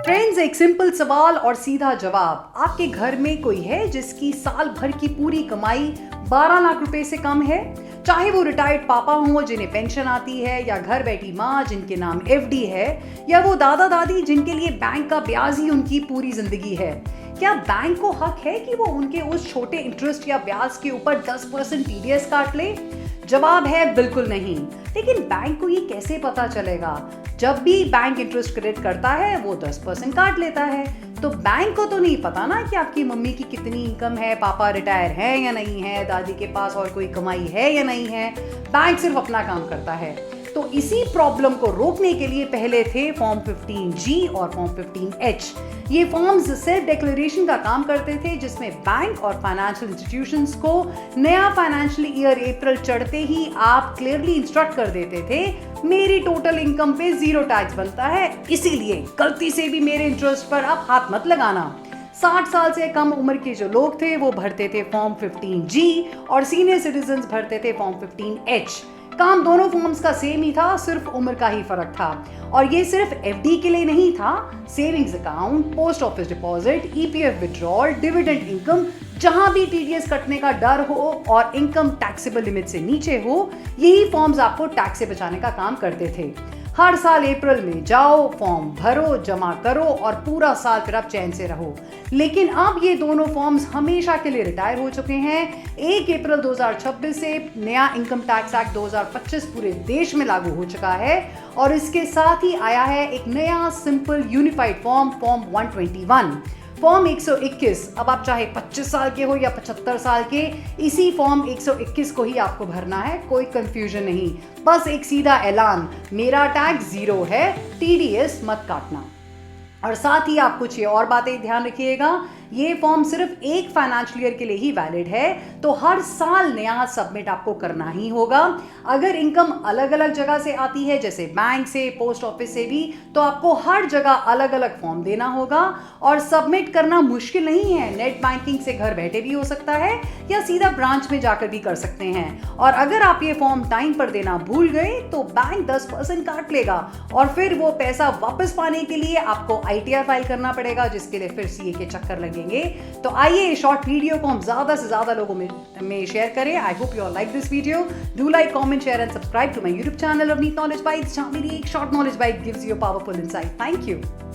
Friends, एक simple सवाल और सीधा जवाब। आपके घर में कोई है जिसकी साल भर की पूरी कमाई 12 लाख रुपए से कम है? चाहे वो रिटायर्ड पापा हो जिन्हें पेंशन आती है, या घर बैठी माँ जिनके नाम एफडी है, या वो दादा दादी जिनके लिए बैंक का ब्याज ही उनकी पूरी जिंदगी है। क्या बैंक को हक है कि वो उनके उस छोटे इंटरेस्ट या ब्याज के ऊपर 10% टीडीएस काट ले? जवाब है बिल्कुल नहीं। लेकिन बैंक को ये कैसे पता चलेगा? जब भी बैंक इंटरेस्ट क्रेडिट करता है वो 10% काट लेता है। तो बैंक को तो नहीं पता ना कि आपकी मम्मी की कितनी इनकम है, पापा रिटायर है या नहीं है, दादी के पास और कोई कमाई है या नहीं है। बैंक सिर्फ अपना काम करता है। तो इसी प्रॉब्लम को रोकने के लिए पहले थे फॉर्म 15G और फॉर्म 15H। ये फॉर्म्स सेल्फ डिक्लेरेशन का काम करते थे, जिसमें बैंक और फाइनेंशियल इंस्टीट्यूशंस को नया फाइनेंशियल ईयर अप्रैल चढ़ते ही आप क्लियरली इंस्ट्रक्ट कर देते थे, मेरी टोटल इनकम पे 0 टैक्स बनता है, इसीलिए गलती से भी मेरे इंटरेस्ट पर आप हाथ मत लगाना। 60 साल से कम उम्र के जो लोग थे वो भरते थे फॉर्म 15G और सीनियर सिटीजन्स भरते थे फॉर्म 15H। काम दोनों फॉर्म्स का सेम ही था, सिर्फ उम्र का ही फर्क था। और ये सिर्फ एफडी के लिए नहीं था। Savings account, post office deposit, EPF withdrawal, dividend income, जहां भी टीडीएस कटने का डर हो और इनकम टैक्सेबल लिमिट से नीचे हो, यही फॉर्म्स आपको टैक्स से बचाने का काम करते थे। हर साल अप्रैल में जाओ, फॉर्म भरो, जमा करो और पूरा साल फिर आप चैन से रहो। लेकिन अब ये दोनों फॉर्म्स हमेशा के लिए रिटायर हो चुके हैं। 1 अप्रैल 2026 से नया इनकम टैक्स एक्ट 2025 पूरे देश में लागू हो चुका है और इसके साथ ही आया है एक नया सिंपल यूनिफाइड फॉर्म 121। फॉर्म 121, अब आप चाहे 25 साल के हो या 75 साल के, इसी फॉर्म 121 को ही आपको भरना है। कोई कंफ्यूजन नहीं, बस एक सीधा ऐलान, मेरा टैक्स 0 है, टीडीएस मत काटना। और साथ ही आप कुछ ये और बातें ध्यान रखिएगा, ये फॉर्म सिर्फ एक फाइनेंशियल ईयर के लिए ही वैलिड है, तो हर साल नया सबमिट आपको करना ही होगा। अगर इनकम अलग अलग जगह से आती है, जैसे बैंक से, पोस्ट ऑफिस से भी, तो आपको हर जगह अलग अलग फॉर्म देना होगा और सबमिट करना मुश्किल नहीं है। नेट बैंकिंग से घर बैठे भी हो सकता है या सीधा ब्रांच में जाकर भी कर सकते हैं। और अगर आप ये फॉर्म टाइम पर देना भूल गए तो बैंक 10% काट लेगा और फिर वो पैसा वापस पाने के लिए आपको आईटीआर फाइल करना पड़ेगा, जिसके लिए फिर सीए के चक्कर लगेंगे। तो आइए शॉर्ट वीडियो को हम ज्यादा से ज्यादा लोगों में शेयर करें। I hope you all like this video. Do like, comment, share and subscribe to my YouTube channel Avneet knowledge bytes, जहां मेरी एक short knowledge byte gives you powerful insight. Thank you.